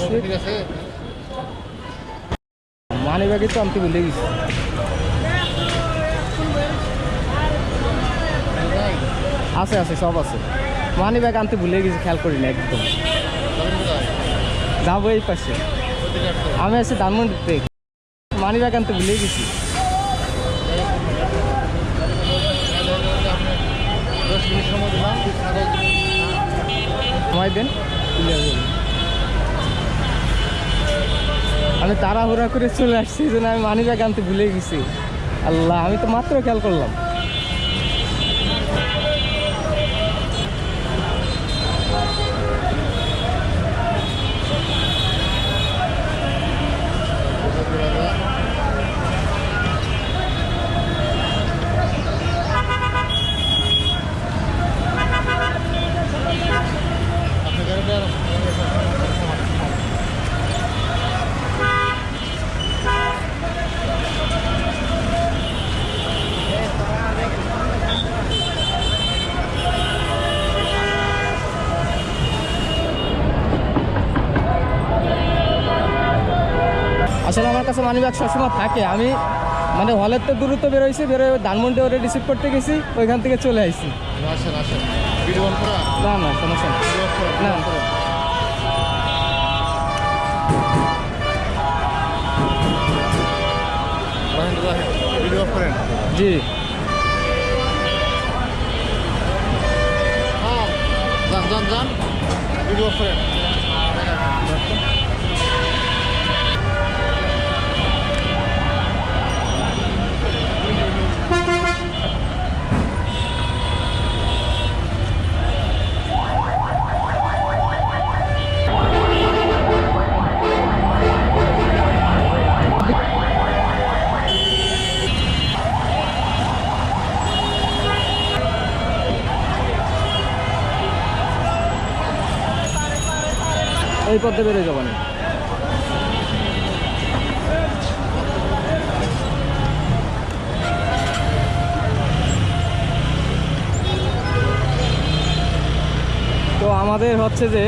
আসবে। মানি ব্যাগে তো আমি ভুলে গেছি। আছে আছে, সব আছে। মানি ব্যাগ আনতে ভুলে গেছি, খেয়াল করি না একদম। যাবো এই পাশে। আমি আছি ধানমন্ডিতে, মানি ব্যাগ আনতে ভুলে গেছি। সময় দেন, আমি তাড়াহুড়া করে চলে আসছি, এই জন্য আমি মানি ব্যাগ আনতে ভুলে গেছি। আল্লাহ, আমি তো মাত্র খেয়াল করলাম। আসলে আমার কাছে মানি ব্যাগ সবসময় থাকে। আমি মানে হলের তো দূরত্ব বেরোইছি, বেরোয় ধানমন্ডি ওরে রিসিভ করতে গেছি, ওইখান থেকে চলে আসছি। না না, সমস্যা না। জি, যান ভিডিও করেন। এই পথে বেরোয় যাবো না। তো আমাদের হচ্ছে যে